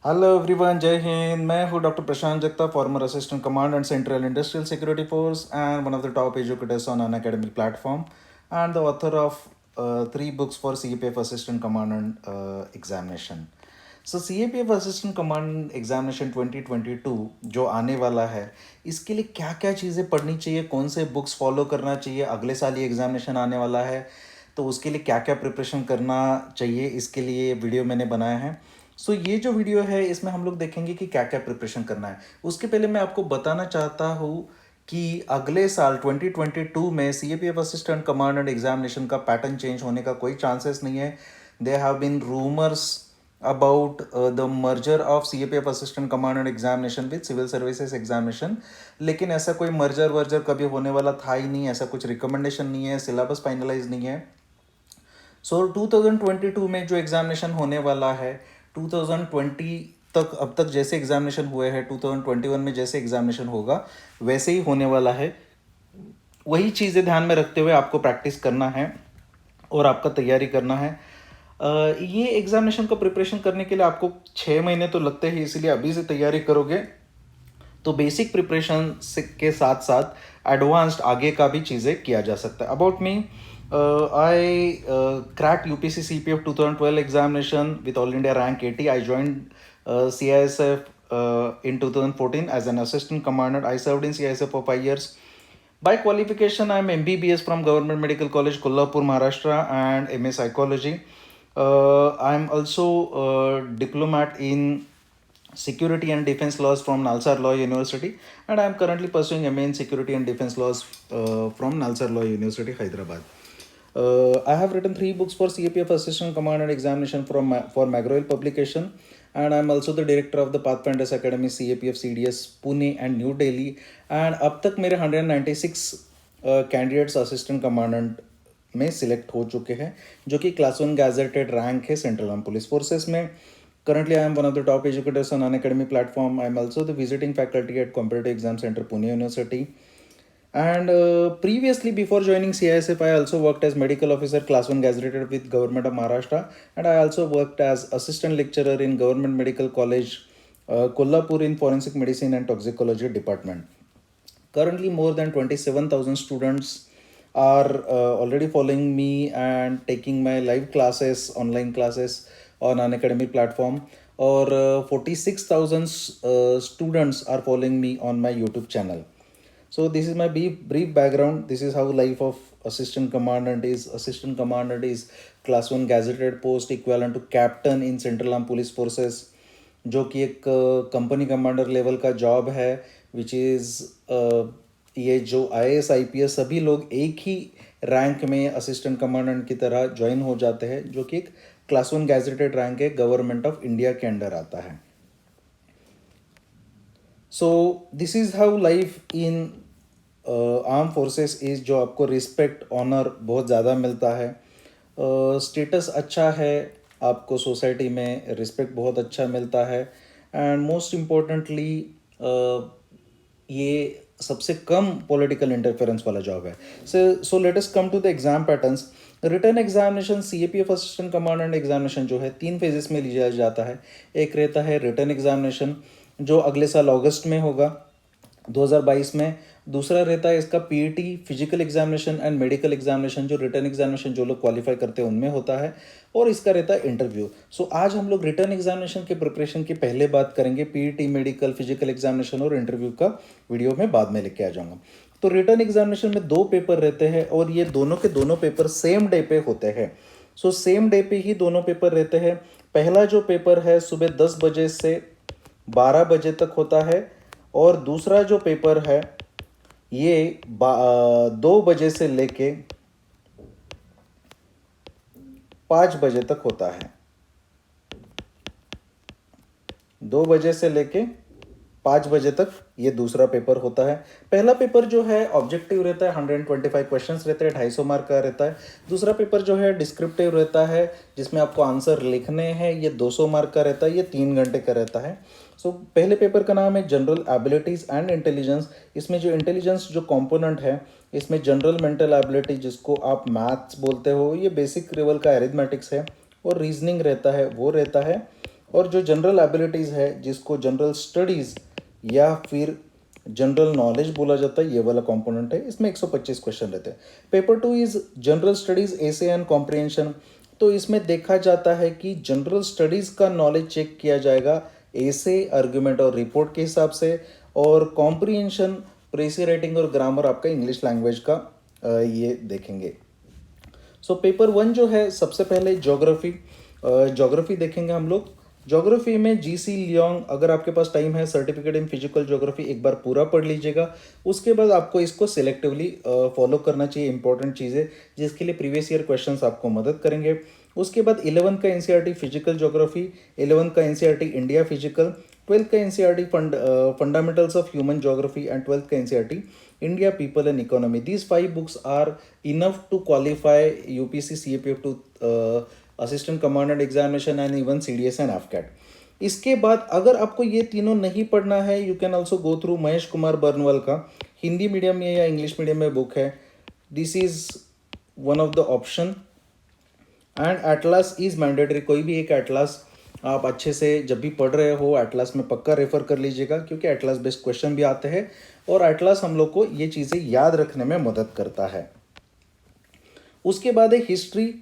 Hello everyone, जय हिंद। मैं हूँ doctor Prashant Jagtap, former assistant commandant central industrial security force and one of the top educators on an academic platform and the author of three books for CAPF Assistant Commandant examination. So CAPF assistant command examination 2022 जो आने वाला है, इसके लिए क्या क्या चीज़ें पढ़नी चाहिए, कौन से बुक्स फॉलो करना चाहिए, अगले साल ये एग्जामिनेशन आने वाला है तो उसके लिए क्या क्या प्रिपरेशन करना चाहिए, इसके लिए वीडियो मैंने बनाया है। सो ये जो वीडियो है इसमें हम लोग देखेंगे कि क्या क्या प्रिपरेशन करना है। उसके पहले मैं आपको बताना चाहता हूँ कि अगले साल 2022 में CAPF असिस्टेंट कमांडेंट एग्जामिनेशन का पैटर्न चेंज होने का कोई चांसेस नहीं है। They have been rumours about the merger of CAPF assistant commandant examination with civil services examination, लेकिन ऐसा कोई मर्जर वर्जर कभी होने वाला था ही नहीं, ऐसा कुछ रिकमेंडेशन नहीं है, सिलेबस फाइनलाइज नहीं है। सो 2022 में जो एग्जामिनेशन होने वाला है, 2020 तक अब तक जैसे एग्जामिनेशन हुए हैं, 2021 में जैसे एग्जामिनेशन होगा वैसे ही होने वाला है। वही चीज़ें ध्यान में रखते हुए आपको प्रैक्टिस करना है और आपका तैयारी करना है। ये एग्जामिनेशन का प्रिपरेशन करने के लिए आपको 6 महीने तो लगते हैं, इसीलिए अभी से तैयारी करोगे तो बेसिक प्रिपरेशन के साथ साथ एडवांस्ड आगे का भी चीज़ें किया जा सकता है। About me, I cracked UPSC CPF 2012 examination with All India rank 80. I joined CISF in 2014 as an assistant commandant. I served in CISF for 5 years. By qualification, I am MBBS from Government Medical College, Kolhapur, Maharashtra, and MA Psychology. I am also a diplomat in Security and Defense Laws from Nalsar Law University, and I am currently pursuing MA in Security and Defense Laws from Nalsar Law University, Hyderabad. I have written 3 books for CAPF Assistant Commandant Examination for McGraw-Hill publication, and I am also the director of the Pathfinders Academy CAPF CDS Pune and New Delhi. And अब तक मेरे 196 candidates assistant commandant में select हो चुके हैं, जो कि class 1 gazetted rank है सेंट्रल आर्म पुलिस फोर्सेस में। Currently, I am one of the top educators on Unacademy platform. I am also the visiting faculty at Competitive Exam Center, Pune University. And previously, before joining CISF, I also worked as medical officer, class 1 gazetted with Government of Maharashtra. And I also worked as assistant lecturer in Government Medical College, Kolhapur in Forensic Medicine and Toxicology Department. Currently, more than 27,000 students are already following me and taking my live classes, online classes on an academic platform, or 46,000 students are following me on my YouTube channel. So this is my brief background. This is how life of assistant commandant is. Assistant commandant is class 1 gazetted post equivalent to captain in Central Armed Police Forces, जो कि एक company commander level का job है, which is ये जो IAS IPS सभी लोग एक ही रैंक में असिस्टेंट कमांडेंट की तरह ज्वाइन हो जाते हैं, जो कि एक क्लास 1 गैजेटेड रैंक है, गवर्नमेंट ऑफ इंडिया के अंडर आता है। सो this is how life in arm forces is, जो आपको रिस्पेक्ट ऑनर बहुत ज़्यादा मिलता है, स्टेटस अच्छा है, आपको सोसाइटी में रिस्पेक्ट बहुत अच्छा मिलता है, एंड मोस्ट इम्पोर्टेंटली ये सबसे कम पॉलिटिकल इंटरफेरेंस वाला जॉब है। So let us come to the exam patterns. Written examination CAPF assistant commandant examination जो है 3 फेजेस में लिया जाता है। एक रहता है रिटर्न एग्जामिनेशन, जो अगले साल अगस्त में होगा 2022 में। दूसरा रहता है इसका PET physical examination and medical examination, जो रिटर्न एग्जामिनेशन जो लोग क्वालिफाई करते हैं उनमें होता है, और इसका रहता है इंटरव्यू। सो आज हम लोग रिटर्न एग्जामिनेशन के प्रिपरेशन की पहले बात करेंगे। PET, मेडिकल, फिजिकल एग्जामिनेशन और इंटरव्यू का वीडियो में बाद में लेके आ जाऊँगा। तो रिटर्न एग्जामिनेशन में 2 पेपर रहते हैं, और ये दोनों के दोनों पेपर सेम डे पे होते हैं। सो सेम डे पे ही दोनों पेपर रहते हैं। पहला जो पेपर है सुबह 10 बजे से 12 बजे तक होता है, और दूसरा जो पेपर है ये 2 बजे से लेके 5 बजे तक होता है। 2 बजे से लेके 5 बजे तक ये दूसरा पेपर होता है। पहला पेपर जो है ऑब्जेक्टिव रहता है, 125 क्वेश्चंस रहते हैं, 250 मार्क का रहता है। दूसरा पेपर जो है डिस्क्रिप्टिव रहता है, जिसमें आपको आंसर लिखने हैं, ये 200 मार्क का रहता है, ये 3 घंटे का रहता है। सो पहले पेपर का नाम है जनरल एबिलिटीज़ एंड इंटेलिजेंस। इसमें जो इंटेलिजेंस जो कंपोनेंट है, इसमें जनरल मेंटल एबिलिटी, जिसको आप मैथ्स बोलते हो, ये बेसिक लेवल का एरिथमेटिक्स है, और रीजनिंग रहता है, वो रहता है। और जो जनरल एबिलिटीज़ है जिसको जनरल स्टडीज़ या फिर जनरल नॉलेज बोला जाता है, ये वाला कंपोनेंट है, इसमें 125 क्वेश्चन रहते हैं। Paper 2 is general studies essay and comprehension. तो इसमें देखा जाता है कि जनरल स्टडीज का नॉलेज चेक किया जाएगा एसे, आर्ग्यूमेंट और रिपोर्ट के हिसाब से, और कॉम्प्रिहेंशन प्रेसी राइटिंग और ग्रामर आपका इंग्लिश लैंग्वेज का ये देखेंगे। सो पेपर 1 जो है सबसे पहले ज्योग्राफी, ज्योग्राफी देखेंगे हम लोग। ज्योग्राफी में जीसी लियोंग, अगर आपके पास टाइम है, सर्टिफिकेट इन फिजिकल ज्योग्राफी एक बार पूरा पढ़ लीजिएगा। उसके बाद आपको इसको सिलेक्टिवली फॉलो करना चाहिए, इंपॉर्टेंट चीज़ें जिसके लिए प्रीवियस ईयर क्वेश्चंस आपको मदद करेंगे। उसके बाद 11 का एनसीईआरटी फिजिकल ज्योग्राफी, 11 का एनसीईआरटी इंडिया फिजिकल, 12 का NCERT fundamentals of human geography and 12th का NCERT India people and economy. These 5 books are enough to qualify UPSC CAPF to assistant commandant examination and even CDS and AFCAT. इसके बाद अगर आपको ये तीनों नहीं पढ़ना है, you can also go through Mahesh Kumar Barnwal का हिंदी मीडियम में या इंग्लिश मीडियम में बुक है, this is one of the option. And atlas is mandatory, कोई भी एक एटलास आप अच्छे से जब भी पढ़ रहे हो एटलास में पक्का रेफर कर लीजिएगा, क्योंकि एटलास बेस्ड क्वेश्चन भी आते हैं और एटलास हम लोग को ये चीज़ें याद रखने में मदद करता है। उसके बाद है हिस्ट्री।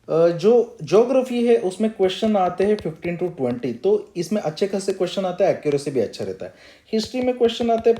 जो ज्योग्राफी है उसमें क्वेश्चन आते हैं 15 to 20, तो इसमें अच्छे खासे क्वेश्चन आते हैं, एक्यूरेसी भी अच्छा रहता है। हिस्ट्री में क्वेश्चन आते हैं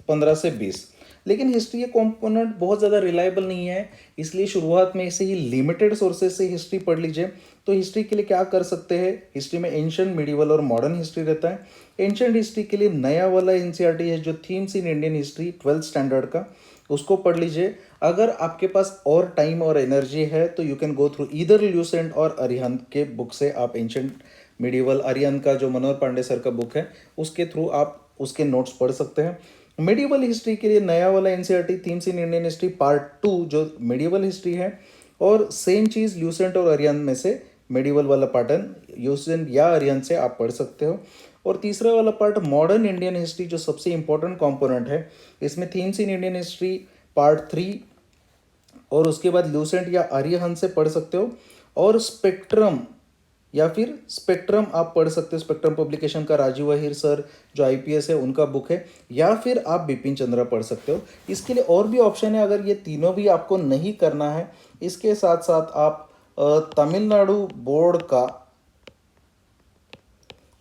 15 से 20, लेकिन हिस्ट्री ये कंपोनेंट बहुत ज़्यादा रिलायबल नहीं है, इसलिए शुरुआत में इसे ही लिमिटेड सोर्सेज से हिस्ट्री पढ़ लीजिए। तो हिस्ट्री के लिए क्या कर सकते हैं, हिस्ट्री में एंशिएंट, मिडिवल और मॉडर्न हिस्ट्री रहता है। एंशिएंट हिस्ट्री के लिए नया वाला एनसीईआरटी है जो themes in Indian history 12th standard का, उसको पढ़ लीजिए। अगर आपके पास और टाइम और एनर्जी है तो you can go through either Lucent और अरिहंत के बुक से आप एंशिएंट मिडिवल, अरिहंत का जो मनोहर पांडे सर का बुक है उसके थ्रू आप उसके नोट्स पढ़ सकते हैं। मिडिवल हिस्ट्री के लिए नया वाला NCERT themes in Indian history part 2 जो मिडिवल हिस्ट्री है, और सेम चीज़ ल्यूसेंट और अरिहंत में से मिडिवल वाला पैटर्न ल्यूसेंट या अरिहंत से आप पढ़ सकते हो। और तीसरा वाला पार्ट मॉडर्न इंडियन हिस्ट्री जो सबसे इंपॉर्टेंट कंपोनेंट है, इसमें themes in Indian history part 3 और उसके बाद ल्यूसेंट या अरिहंत से पढ़ सकते हो। और स्पेक्ट्रम या फिर स्पेक्ट्रम आप पढ़ सकते हो, स्पेक्ट्रम पब्लिकेशन का राजीव अहिर सर जो आईपीएस है उनका बुक है, या फिर आप बिपिन चंद्रा पढ़ सकते हो। इसके लिए और भी ऑप्शन है, अगर ये तीनों भी आपको नहीं करना है, इसके साथ साथ आप तमिलनाडु बोर्ड का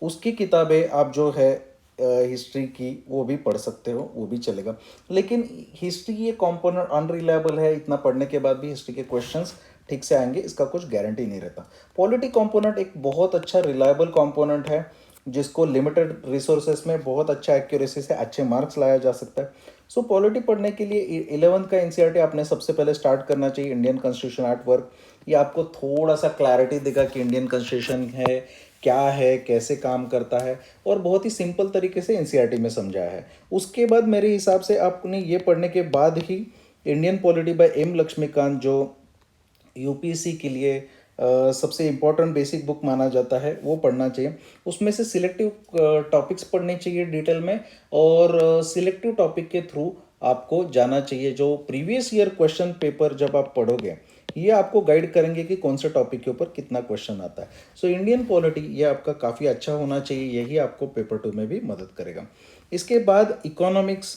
उसकी किताबें आप जो है हिस्ट्री की वो भी पढ़ सकते हो, वो भी चलेगा। लेकिन हिस्ट्री ये कंपोनेंट अनरिलायबल है, इतना पढ़ने के बाद भी हिस्ट्री के क्वेश्चंस ठीक से आएंगे इसका कुछ गारंटी नहीं रहता। पॉलिटी कंपोनेंट एक बहुत अच्छा रिलायबल कंपोनेंट है जिसको लिमिटेड रिसोर्सेस में बहुत अच्छा एक्यूरेसी से अच्छे मार्क्स लाया जा सकता है। सो पॉलिटी पढ़ने के लिए 11th का एनसीईआरटी आपने सबसे पहले स्टार्ट करना चाहिए, इंडियन कॉन्स्टिट्यूशन एट वर्क। ये आपको थोड़ा सा क्लैरिटी देगा कि इंडियन कॉन्स्टिट्यूशन है क्या है, कैसे काम करता है, और बहुत ही सिंपल तरीके से एनसीईआरटी में समझाया है। उसके बाद मेरे हिसाब से आपने ये पढ़ने के बाद ही Indian polity by M Laxmikanth जो यूपीएससी के लिए सबसे इम्पोर्टेंट बेसिक बुक माना जाता है वो पढ़ना चाहिए। उसमें से सिलेक्टिव टॉपिक्स पढ़ने चाहिए डिटेल में, और सिलेक्टिव टॉपिक के थ्रू आपको जाना चाहिए। जो प्रीवियस ईयर क्वेश्चन पेपर जब आप पढ़ोगे ये आपको गाइड करेंगे कि कौन से टॉपिक के ऊपर कितना क्वेश्चन आता है। सो इंडियन पॉलिटी ये आपका काफ़ी अच्छा होना चाहिए, यही आपको पेपर 2 में भी मदद करेगा। इसके बाद इकोनॉमिक्स।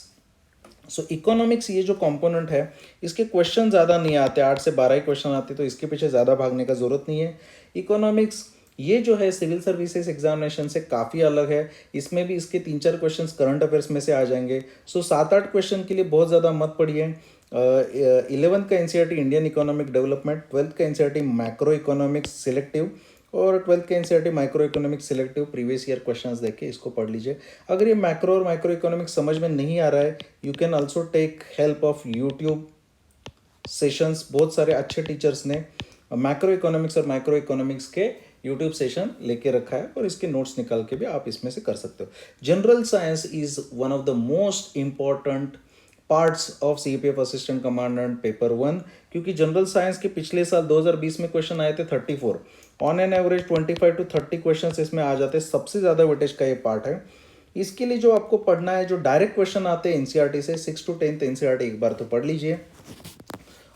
सो इकोनॉमिक्स ये जो कंपोनेंट है इसके क्वेश्चन ज़्यादा नहीं आते, 8 से 12 ही क्वेश्चन आते, तो इसके पीछे ज़्यादा भागने का ज़रूरत नहीं है। इकोनॉमिक्स ये जो है सिविल सर्विसेज एग्जामिनेशन से काफ़ी अलग है, इसमें भी इसके 3-4 क्वेश्चन करंट अफेयर्स में से आ जाएंगे। सो 7-8 क्वेश्चन के लिए बहुत ज़्यादा मत पढ़िए। 11th का NCERT Indian economic development, 12th का एनसीईआरटी मैक्रो इकोनॉमिक्स सिलेक्टिव, और 12th के NCERT micro economics selective previous year questions देख के इसको पढ़ लीजिए। अगर ये मैक्रो और माइक्रो इकोनॉमिक्स समझ में नहीं आ रहा है, you can also take help of YouTube sessions. बहुत सारे अच्छे टीचर्स ने मैक्रो इकोनॉमिक्स और माइक्रो इकोनॉमिक्स के यूट्यूब सेशन लेके रखा है, और इसके नोट्स निकाल के भी आप इसमें से कर सकते हो। General science is one of the most important parts of CPF assistant commandant paper 1, क्योंकि जनरल साइंस के पिछले साल 2020 में क्वेश्चन आए थे 34, on an average 25 to 30 question इसमें आ जाते हैं। सबसे ज़्यादा वेटेज का ये पार्ट है। इसके लिए जो आपको पढ़ना है, जो डायरेक्ट क्वेश्चन आते हैं एनसीईआरटी से 6 to 10th एनसीईआरटी एक बार तो पढ़ लीजिए।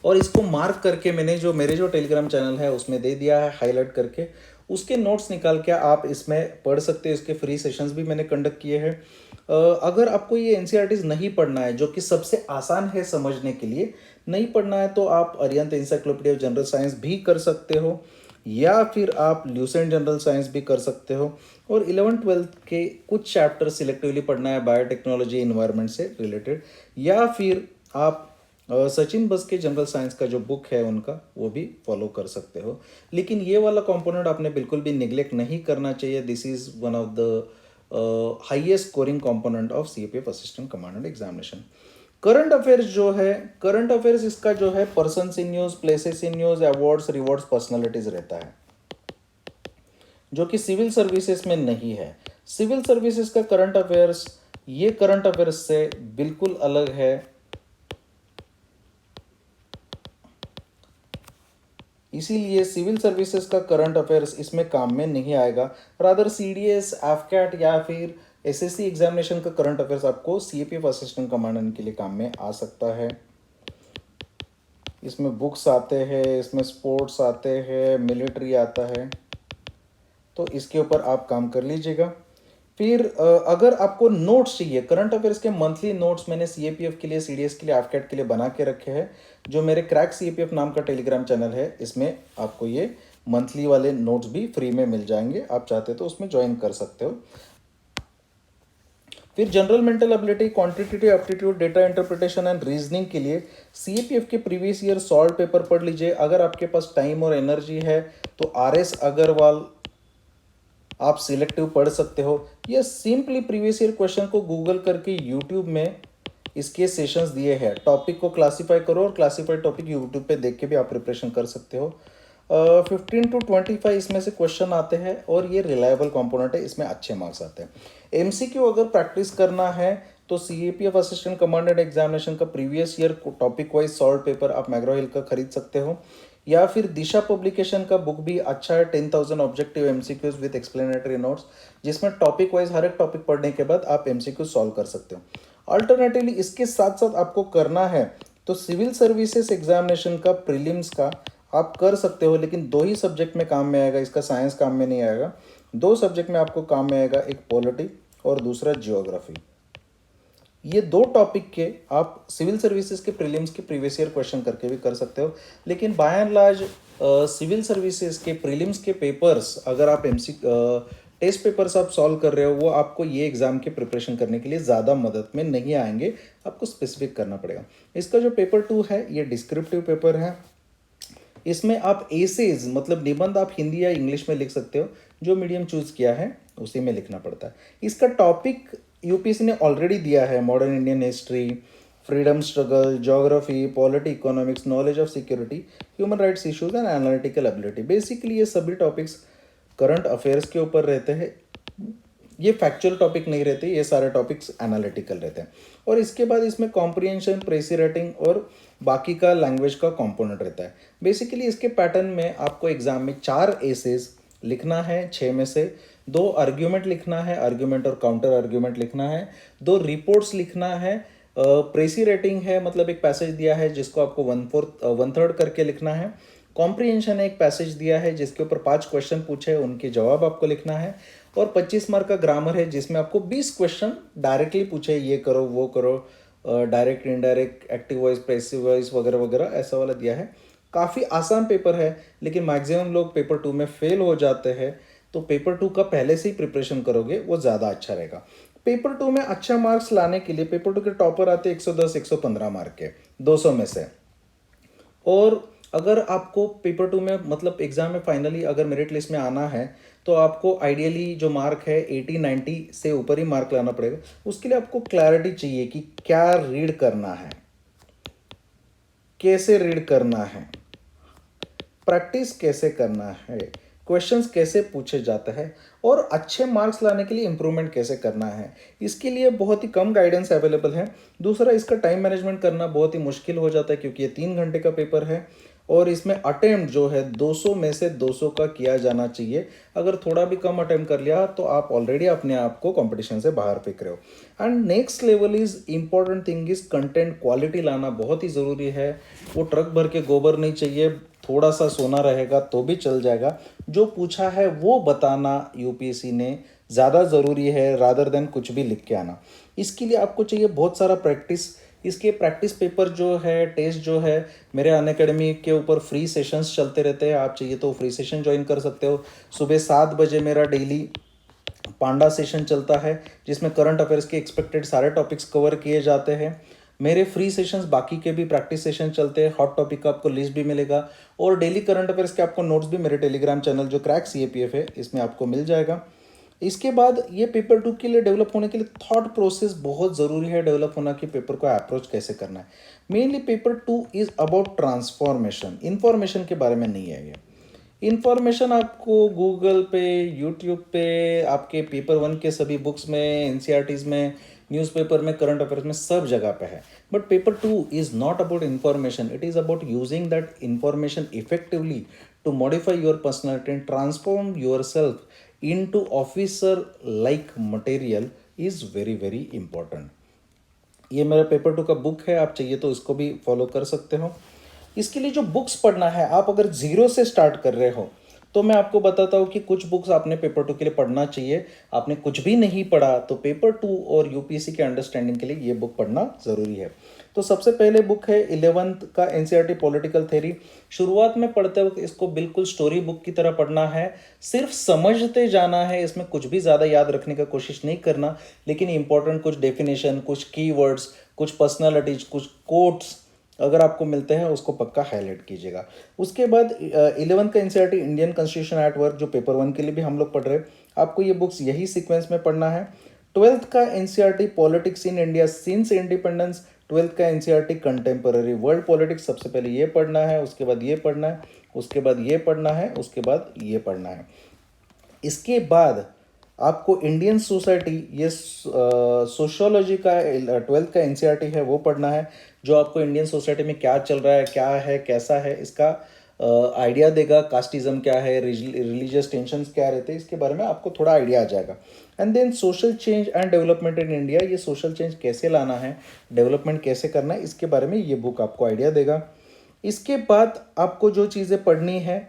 और इसको मार्क करके मैंने जो मेरे जो टेलीग्राम चैनल है उसमें दे दिया है हाईलाइट करके। उसके नोट्स निकाल के आप इसमें पढ़ सकते हैं। इसके फ्री सेशंस भी मैंने कंडक्ट किए हैं। अगर आपको ये एनसीईआरटीज नहीं पढ़ना है, जो कि सबसे आसान है समझने के लिए, नहीं पढ़ना है तो आप Arihant encyclopedia of general science भी कर सकते हो, या फिर आप ल्यूसेंट जनरल साइंस भी कर सकते हो। और 11th-12th के कुछ चैप्टर सिलेक्टिवली पढ़ना है बायोटेक्नोलॉजी इन्वायरमेंट से रिलेटेड, या फिर आप सचिन बस के जनरल साइंस का जो बुक है उनका वो भी फॉलो कर सकते हो। लेकिन ये वाला कंपोनेंट आपने बिल्कुल भी निगलेक्ट नहीं करना चाहिए। This is one of the highest scoring component of CAPF assistant commandant examination. Current affairs जो है, करंट अफेयर्स इसका जो है persons in news, places in news, awards, rewards, personalities रहता है, जो कि सिविल सर्विसेज में नहीं है। सिविल सर्विसेज का करंट अफेयर्स ये करंट अफेयर्स से बिल्कुल अलग है। इसीलिए सिविल सर्विसेज का करंट अफेयर्स इसमें काम में नहीं आएगा। रादर सीडीएस, एफकैट या फिर एसएससी एग्जामिनेशन का करंट अफेयर्स आपको सीएपीएफ असिस्टेंट कमांडेंट के लिए काम में आ सकता है। इसमें बुक्स आते हैं, इसमें स्पोर्ट्स आते हैं, मिलिट्री आता है, तो इसके ऊपर आप काम कर लीजिएगा। फिर अगर आपको नोट्स चाहिए, करंट अफेयर्स के मंथली नोट्स मैंने सीएपीएफ के लिए, सीडीएस के लिए, एफकैट के लिए बना के रखे हैं, जो मेरे क्रैक सीएपीएफ नाम का टेलीग्राम चैनल है, इसमें आपको ये मंथली वाले नोट्स भी फ्री में मिल जाएंगे। आप चाहते तो उसमें ज्वाइन कर सकते हो। फिर general mental ability, quantitative aptitude, data interpretation and reasoning के लिए सीएपीएफ के प्रीवियस ईयर सॉल्व पेपर पढ़ लीजिए। अगर आपके पास टाइम और एनर्जी है तो आरएस अग्रवाल आप सिलेक्टिव पढ़ सकते हो, या सिंपली प्रीवियस ईयर क्वेश्चन को गूगल करके यूट्यूब में इसके सेशंस दिए हैं। टॉपिक को क्लासीफाई करो और क्लासीफाइड टॉपिक यूट्यूब पे देख के भी आप प्रिपरेशन कर सकते हो। 15 to 25 इसमें से क्वेश्चन आते हैं और ये रिलायबल कंपोनेंट है, इसमें अच्छे मार्क्स आते हैं। एमसीक्यू अगर प्रैक्टिस करना है तो सीएपीएफ असिस्टेंट कमांडेंट एग्जामिनेशन का previous year topic wise solve paper आप मैग्रो हिल का खरीद सकते हो, या फिर दिशा पब्लिकेशन का बुक भी अच्छा है, 10,000 objective MCQs with explanatory notes, जिसमें टॉपिक वाइज हर एक टॉपिक पढ़ने के बाद आप एमसीक्यू सॉल्व कर सकते हो। अल्टरनेटिवली इसके साथ साथ आपको करना है तो सिविल सर्विसेज एग्जामिनेशन का प्रीलिम्स का आप कर सकते हो, लेकिन दो ही सब्जेक्ट में काम में आएगा, इसका साइंस काम में नहीं आएगा। दो सब्जेक्ट में आपको काम में आएगा, एक पॉलिटी और दूसरा जियोग्राफी। ये दो टॉपिक के आप सिविल सर्विसेज के प्रीलिम्स के प्रीवियस ईयर क्वेश्चन करके भी कर सकते हो। लेकिन by and large civil services के प्रीलिम्स के पेपर्स, अगर आप टेस्ट पेपर्स आप सॉल्व कर रहे हो, वो आपको ये एग्जाम के प्रिपरेशन करने के लिए ज़्यादा मदद में नहीं आएंगे, आपको स्पेसिफिक करना पड़ेगा। इसका जो पेपर 2 है ये डिस्क्रिप्टिव पेपर है। इसमें आप एसेज मतलब निबंध आप हिंदी या इंग्लिश में लिख सकते हो, जो मीडियम चूज किया है उसी में लिखना पड़ता है। इसका टॉपिक यूपीएससी ने ऑलरेडी दिया है, modern Indian history, freedom struggle, geography, polity, economics, knowledge of security, human rights issues and analytical ability. Basically ये सभी टॉपिक्स करंट अफेयर्स के ऊपर रहते हैं, ये फैक्चुअल टॉपिक नहीं रहते, ये सारे टॉपिक्स एनालिटिकल रहते हैं। और इसके बाद इसमें कॉम्प्रिहेंशन, प्रेसी राइटिंग और बाकी का लैंग्वेज का कंपोनेंट रहता है। बेसिकली इसके पैटर्न में आपको एग्जाम में 4 एसेज लिखना है, 6 में से 2 आर्ग्यूमेंट लिखना है, आर्ग्यूमेंट और काउंटर आर्ग्यूमेंट लिखना है, 2 रिपोर्ट्स लिखना है, प्रेसी राइटिंग है मतलब एक पैसेज दिया है जिसको आपको 1/3 करके लिखना है, कॉम्प्रिहेंशन एक पैसेज दिया है जिसके ऊपर 5 क्वेश्चन पूछे, उनके जवाब आपको लिखना है, और 25 मार्क का ग्रामर है जिसमें आपको 20 क्वेश्चन डायरेक्टली पूछे, ये करो वो करो, direct, indirect, active voice, passive voice वगैरह वगैरह, ऐसा वाला दिया है। काफ़ी आसान पेपर है, लेकिन मैक्सिमम लोग पेपर 2 में फेल हो जाते हैं, तो पेपर 2 का पहले से ही प्रिपरेशन करोगे वो ज़्यादा अच्छा रहेगा। पेपर 2 में अच्छा मार्क्स लाने के लिए पेपर 2 के टॉपर आते हैं 110 115 मार्क के 200 में से। और अगर आपको पेपर 2 में मतलब एग्जाम में फाइनली अगर मेरिट लिस्ट में आना है तो आपको आइडियली जो मार्क है 80-90 से ऊपर ही मार्क लाना पड़ेगा। उसके लिए आपको क्लैरिटी चाहिए कि क्या रीड करना है, कैसे रीड करना है, प्रैक्टिस कैसे करना है, क्वेश्चंस कैसे पूछे जाते हैं, और अच्छे मार्क्स लाने के लिए इंप्रूवमेंट कैसे करना है। इसके लिए बहुत ही कम गाइडेंस अवेलेबल है। दूसरा, इसका टाइम मैनेजमेंट करना बहुत ही मुश्किल हो जाता है क्योंकि ये 3 घंटे का पेपर है। और इसमें अटेम्प्ट जो है 200 में से 200 का किया जाना चाहिए। अगर थोड़ा भी कम अटेम्प्ट कर लिया तो आप ऑलरेडी अपने आप को कंपटीशन से बाहर फेंक रहे हो। And next level is important thing is content quality लाना बहुत ही ज़रूरी है। वो ट्रक भर के गोबर नहीं चाहिए, थोड़ा सा सोना रहेगा तो भी चल जाएगा। जो पूछा है वो बताना यूपीएससी ने ज़्यादा ज़रूरी है रादर देन कुछ भी लिख के आना। इसके लिए आपको चाहिए बहुत सारा प्रैक्टिस। इसके प्रैक्टिस पेपर जो है, टेस्ट जो है, मेरे अनअकैडमी के ऊपर फ्री सेशंस चलते रहते हैं। आप चाहिए तो फ्री सेशन ज्वाइन कर सकते हो। सुबह 7 बजे मेरा डेली पांडा सेशन चलता है जिसमें करंट अफेयर्स के एक्सपेक्टेड सारे टॉपिक्स कवर किए जाते हैं। मेरे फ्री सेशंस बाकी के भी प्रैक्टिस सेशन चलते हैं। हॉट टॉपिक का आपको लिस्ट भी मिलेगा और डेली करंट अफेयर्स के आपको नोट्स भी मेरे टेलीग्राम चैनल जो क्रैक सीएपीएफ है इसमें आपको मिल जाएगा। इसके बाद ये पेपर 2 के लिए डेवलप होने के लिए थॉट प्रोसेस बहुत ज़रूरी है डेवलप होना कि पेपर को अप्रोच कैसे करना है। Mainly paper 2 is about transformation, information के बारे में नहीं है ये। इंफॉर्मेशन आपको गूगल पे, यूट्यूब पे, आपके पेपर 1 के सभी बुक्स में, एनसीईआरटीज़ में, न्यूज़पेपर में, करंट अफेयर्स में, सब जगह पे है। But paper 2 is not about information, it is about using that information effectively to modify your personality and transform yourself into officer like material is very very important। ये मेरा paper 2 का book है, आप चाहिए तो इसको भी फॉलो कर सकते हो। इसके लिए जो बुक्स पढ़ना है, आप अगर जीरो से स्टार्ट कर रहे हो तो मैं आपको बताता हूँ कि कुछ बुक्स आपने पेपर 2 के लिए पढ़ना चाहिए। आपने कुछ भी नहीं पढ़ा तो पेपर 2 और यूपीएससी के अंडरस्टैंडिंग के लिए ये बुक पढ़ना ज़रूरी है। तो सबसे पहले बुक है 11th का एनसीईआरटी पॉलिटिकल थ्योरी। शुरुआत में पढ़ते वक्त इसको बिल्कुल स्टोरी बुक की तरह पढ़ना है, सिर्फ समझते जाना है, इसमें कुछ भी ज़्यादा याद रखने का कोशिश नहीं करना। लेकिन इंपॉर्टेंट कुछ डेफिनेशन, कुछ कीवर्ड्स, कुछ पर्सनालिटीज, कुछ कोट्स अगर आपको मिलते हैं उसको पक्का हाईलाइट कीजिएगा। उसके बाद 11th का NCERT Indian constitution at work जो पेपर 1 के लिए भी हम लोग पढ़ रहे हैं, आपको ये बुक्स यही सीक्वेंस में पढ़ना है। 12th का NCERT politics in India since independence, 12th का एनसीईआरटी कंटेम्पररी वर्ल्ड पॉलिटिक्स, सबसे पहले ये पढ़ना है, उसके बाद ये पढ़ना है, उसके बाद ये पढ़ना है, उसके बाद ये पढ़ना है। इसके बाद आपको इंडियन सोसाइटी, ये सोशियोलॉजी का 12th का एनसीईआरटी है वो पढ़ना है, जो आपको इंडियन सोसाइटी में क्या चल रहा है, क्या है, कैसा है, इसका आइडिया देगा। कास्टिज्म क्या है, रिलीजियस टेंशन्स क्या रहते हैं, इसके बारे में आपको थोड़ा आइडिया आ जाएगा। And then social change and development in India, ये सोशल चेंज कैसे लाना है, डेवलपमेंट कैसे करना है, इसके बारे में ये बुक आपको आइडिया देगा। इसके बाद आपको जो चीज़ें पढ़नी है,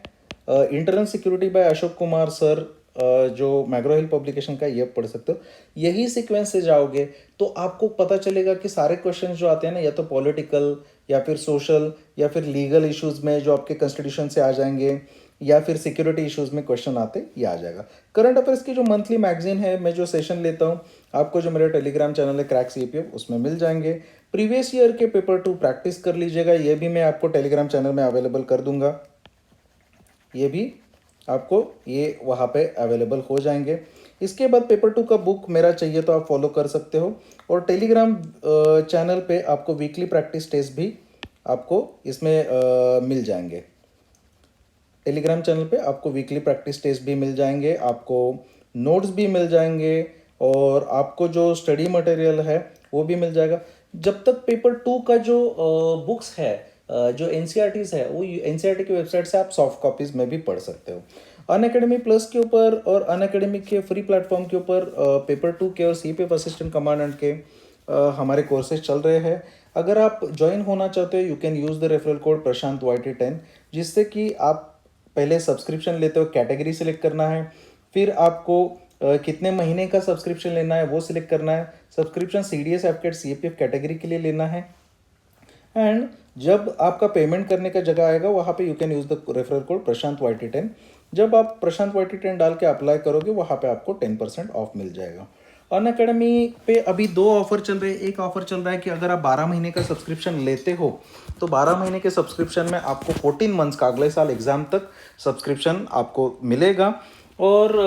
internal security bye Ashok Kumar sir, जो मैग्रो हिल पब्लिकेशन का, ये पढ़ सकते हो। यही सीक्वेंस से जाओगे तो आपको पता चलेगा कि सारे क्वेश्चन जो आते हैं ना, या तो पॉलिटिकल या फिर सोशल या फिर लीगल इश्यूज में जो आपके कॉन्स्टिट्यूशन से आ जाएंगे, या फिर सिक्योरिटी इश्यूज में क्वेश्चन आते, ये आ जाएगा। करंट अफेयर्स की जो मंथली मैगजीन है, मैं जो सेशन लेता हूँ, आपको जो मेरा टेलीग्राम चैनल है क्रैक सीपीएफ, उसमें मिल जाएंगे। प्रीवियस ईयर के पेपर 2 प्रैक्टिस कर लीजिएगा, ये भी मैं आपको टेलीग्राम चैनल में अवेलेबल कर दूंगा, ये भी आपको ये वहाँ पे अवेलेबल हो जाएंगे। इसके बाद पेपर 2 का बुक मेरा चाहिए तो आप फॉलो कर सकते हो। और टेलीग्राम चैनल पे आपको वीकली प्रैक्टिस टेस्ट भी आपको इसमें मिल जाएंगे। टेलीग्राम चैनल पे आपको वीकली प्रैक्टिस टेस्ट भी मिल जाएंगे, आपको नोट्स भी मिल जाएंगे, और आपको जो स्टडी मटेरियल है वो भी मिल जाएगा। जब तक पेपर 2 का जो बुक्स है, जो एनसीईआरटीज़ है, वो एनसीईआरटी की वेबसाइट से आप सॉफ्ट कॉपीज़ में भी पढ़ सकते हो। अनअकैडमी प्लस के ऊपर और अनअकैडमी के फ्री प्लेटफॉर्म के ऊपर पेपर 2 के और सीपीएफ असिस्टेंट कमांडेंट के हमारे कोर्सेज चल रहे हैं। अगर आप ज्वाइन होना चाहते हो, you can use the referral code Prashant YT10, जिससे कि आप पहले सब्सक्रिप्शन लेते हो, कैटेगरी सिलेक्ट करना है, फिर आपको कितने महीने का सब्सक्रिप्शन लेना है वो सिलेक्ट करना है। सब्सक्रिप्शन CDS एफकेट CAPF कैटेगरी के लिए लेना है। एंड जब आपका पेमेंट करने का जगह आएगा, वहाँ पे you can use the referral code Prashant YT10। जब आप प्रशांत YT10 डाल के अप्लाई करोगे, वहाँ पे आपको 10% ऑफ मिल जाएगा। अनअकैडमी पे अभी 2 ऑफर चल रहे हैं। एक ऑफर चल रहा है कि अगर आप 12 महीने का सब्सक्रिप्शन लेते हो तो 12 महीने के सब्सक्रिप्शन में आपको 14 मंथ्स का, अगले साल एग्ज़ाम तक सब्सक्रिप्शन आपको मिलेगा। और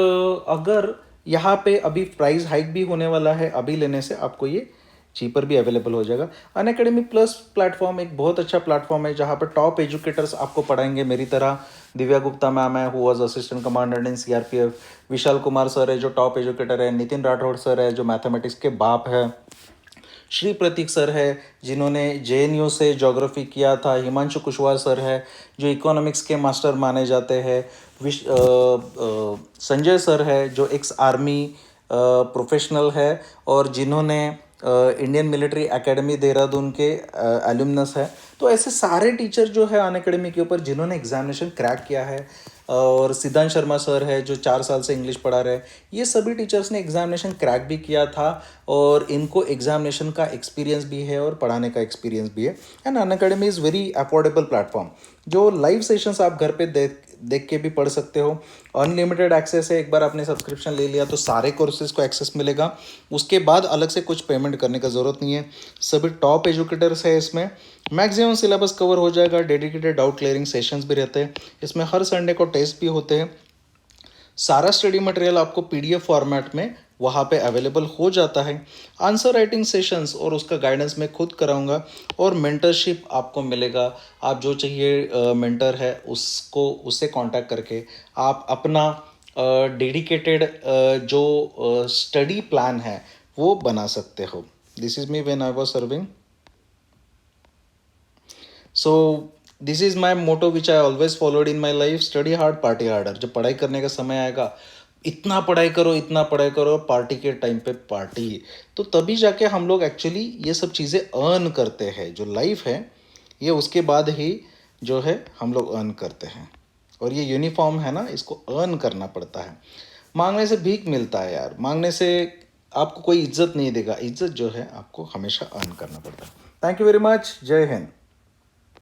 अगर यहाँ पे अभी प्राइस हाइक भी होने वाला है, अभी लेने से आपको ये चीपर भी अवेलेबल हो जाएगा। अनअकैडमी प्लस प्लेटफॉर्म एक बहुत अच्छा प्लेटफॉर्म है जहाँ पर टॉप एजुकेटर्स आपको पढ़ाएंगे। मेरी तरह दिव्या गुप्ता मैम है, who was assistant commandant in CRPF, Vishal Kumar sir है जो टॉप एजुकेटर है, नितिन राठौड़ सर है जो मैथमेटिक्स के बाप है, श्री प्रतीक सर है जिन्होंने JNU से ज्योग्राफी किया था, हिमांशु कुशवाहा सर है जो इकोनॉमिक्स के मास्टर माने जाते हैं, संजय सर है जो एक्स आर्मी प्रोफेशनल है और जिन्होंने इंडियन मिलिट्री एकेडमी देहरादून के एल्यूमनस है। तो ऐसे सारे टीचर जो है अनअकैडमी के ऊपर जिन्होंने एग्जामिनेशन क्रैक किया है, और सिद्धांत शर्मा सर है जो 4 साल से इंग्लिश पढ़ा रहे हैं, ये सभी टीचर्स ने एग्जामिनेशन क्रैक भी किया था और इनको एग्जामिनेशन का एक्सपीरियंस भी है और पढ़ाने का एक्सपीरियंस भी है। And Unacademy is very affordable platform, जो लाइव सेशंस आप घर पे देख के भी पढ़ सकते हो। अनलिमिटेड एक्सेस है, एक बार आपने सब्सक्रिप्शन ले लिया तो सारे कोर्सेज को एक्सेस मिलेगा, उसके बाद अलग से कुछ पेमेंट करने का ज़रूरत नहीं है। सभी टॉप एजुकेटर्स है इसमें, मैक्सिमम सिलेबस कवर हो जाएगा, डेडिकेटेड डाउट क्लियरिंग सेशंस भी रहते हैं इसमें, हर संडे को टेस्ट भी होते हैं। सारा स्टडी मटेरियल आपको PDF फॉर्मेट में वहाँ पे अवेलेबल हो जाता है। आंसर राइटिंग सेशंस और उसका गाइडेंस मैं खुद कराऊंगा और मेंटरशिप आपको मिलेगा। आप जो चाहिए मेंटर है उससे कांटेक्ट करके आप अपना डेडिकेटेड जो स्टडी प्लान है वो बना सकते हो। This is me when I was serving. So this is my motto which I always followed in my life, study hard party harder. जब पढ़ाई करने का समय आएगा, इतना पढ़ाई करो इतना पढ़ाई करो, पार्टी के टाइम पे पार्टी, तो तभी जाके हम लोग एक्चुअली ये सब चीज़ें अर्न करते हैं। जो लाइफ है ये उसके बाद ही जो है हम लोग अर्न करते हैं, और ये यूनिफॉर्म है ना, इसको अर्न करना पड़ता है। मांगने से भीख मिलता है यार, मांगने से आपको कोई इज्जत नहीं देगा, इज्जत जो है आपको हमेशा अर्न करना पड़ता है। थैंक यू वेरी मच, जय हिंद।